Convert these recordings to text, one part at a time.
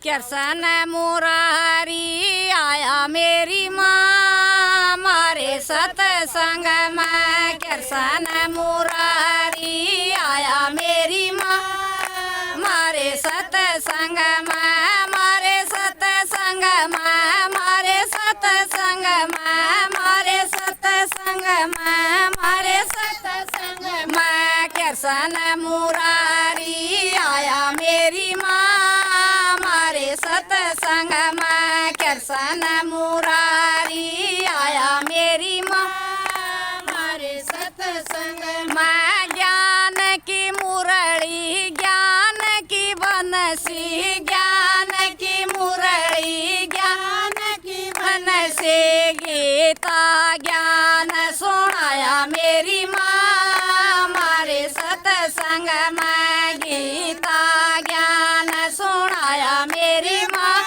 कृष्ण मुरारी आया मेरी माँ मारे सतसंग में। कृष्ण मुरारी आया मेरी माँ मारे सतसंग में। मारे सतसंग में मारे सतसंग में मारे सतसंग में मारे सतसंग में। कृष्ण मुरारी आया मेरी माँ मारे सतसंग में। कृष्ण मुरारी आया मेरी माँ मारे सतसंग में। ज्ञान की मुरली ज्ञान की बनसी ज्ञान की मुरली ज्ञान की बनसी गीता ज्ञान सुनाया मेरी माँ मारे सतसंग में। गीता ज्ञान सुनाया मेरी माँ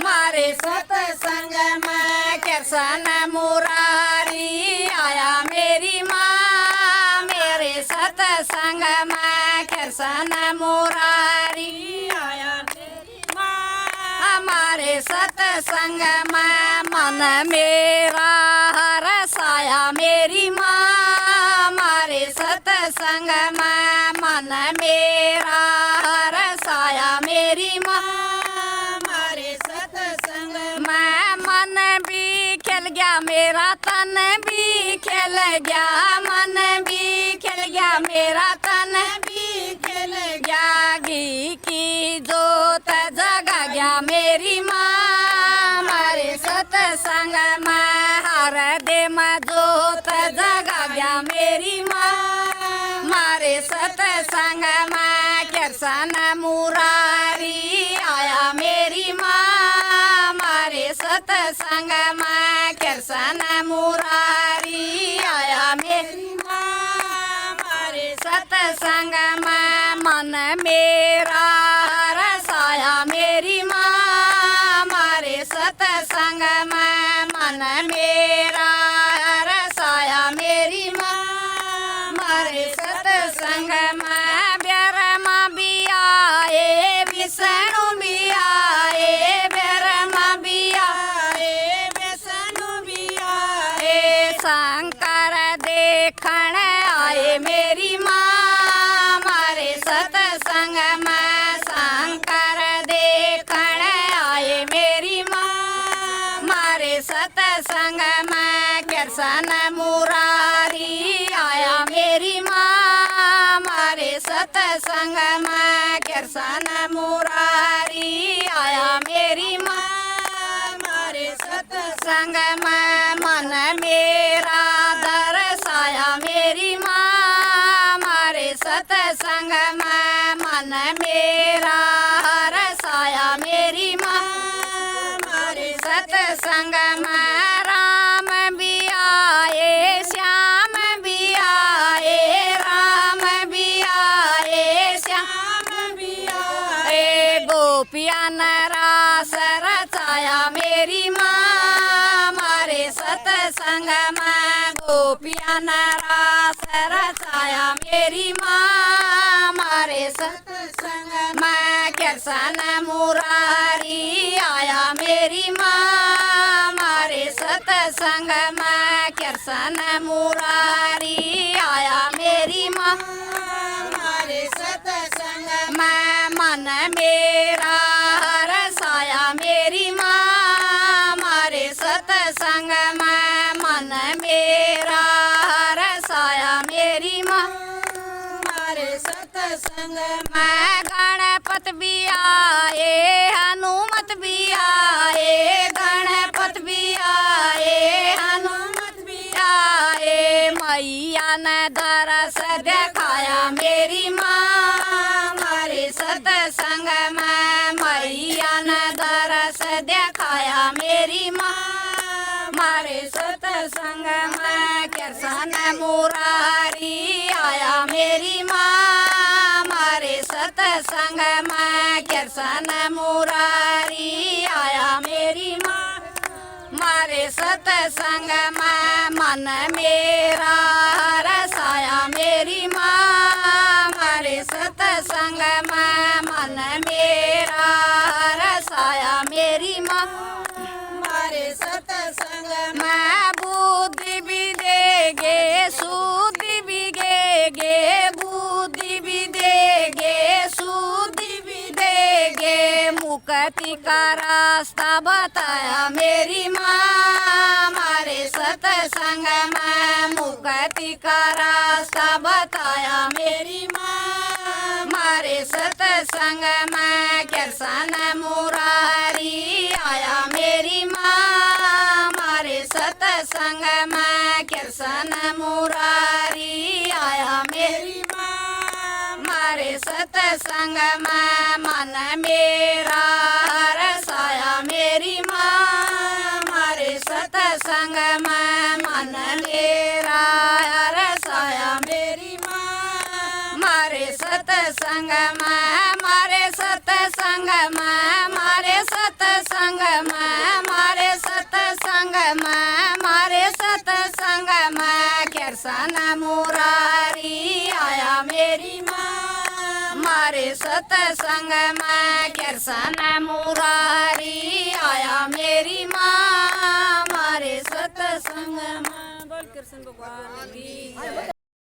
मारे सतसंग में। कृष्ण मुरारी आया मेरी माँ मेरे सतसंग में। कृष्ण मुरारी आया मेरी माँ हमारे सतसंग में। मन मेरा हरसाया मेरी माँ मारे सतसंग में। मन मेरा हरसाया मेरी माँ मारे सतसंग में। मन भी खिल गया मेरा तन भी खिल गया। मन भी खिल गया मेरा तन भी खिल गया। घी की जोत जगा गया मेरी माँ मारे सतसंग में। हर दे में जोत जगा गया मेरी माँ मारे सतसंग में। कृष्ण मुरारी आया मेरी माँ मारे सतसंग में। कृष्ण मुरारी आया मेरी माँ मारे सतसंग में। मन मेरा रसाया मेरी माँ मारे सतसंग में। मन मेरा रसाया मेरी माँ मारे सतसंग में। ब्रह्मा भी आए विष्णु भी आए ब्रह्मा भी आए विष्णु भी आए। शंकर देखण आए मेरी माँ मारे सतसंग में। शंकर देखण आए मेरी माँ मारे सतसंग में। कृष्ण मुरारी आया मेरी माँ मारे सतसंग में। कृष्ण मुरारी आया मेरी माँ मारे सतसंग में। मन मेरा दरसाया मेरी माँ मारे सतसंग में। मन मेरा हरसाया मेरी माँ मारे सतसंग में। राम भी आए श्याम भी आए राम भी आए श्याम भी आए। गोपिया रास रचाया मेरी माँ मारे सतसंग में। गोपिया रास रचाया मेरी माँ मारे सतसंग में। कृष्ण मुरारी आया मेरी माँ मारे सतसंग में। कृष्ण मुरारी आया मेरी माँ मारे सतसंग में। मन मेरा हरसाया मेरी माँ मारे सतसंग में। मन मेरा हरसाया मेरी माँ मारे सतसंग में। गणपत भी आए हनुमत भी आए गणपत भी आए हनुमत भी आए। मैया ने दरस दिखाया मेरी माँ मारे सतसंग में। मैया ने दरस दिखाया मेरी माँ मारे सतसंग में। कृष्ण मुरारी आया मेरी माँ मारे सतसंग में। कृष्ण मुरारी आया मेरी माँ मारे सतसंग में। मन मेरा रसाया मेरी माँ सत्संग में मन मेरा रसाया मेरी माँ मारे सत्संग में बुद्धि भी देगे सुधि भी देगे बुद्धि भी देगे सुधि भी देगे मुक्ति का रास्ता बताया मेरी माँ मारे सत्संग में मुक्ति का रास्ता बताया मेरी माँ मारे सत्संग में कृष्ण मुरारी आया मेरी माँ मारे सत्संग में कृष्ण मुरारी आया मेरी माँ मारे सत्संग में मन मेरा रसाया मेरी माँ मारे सत्संग में मन मेरा रसाया मेरी माँ मारे सत्संग में मारे सत्संग में मारे सत्संग में मारे सत्संग में मारे सत्संग में कृष्ण मुरारी आया मेरी माँ मारे सत्संग में कृष्ण मुरारी आया मेरी माँ मारे सत्संग में बोल कृष्ण भगवान की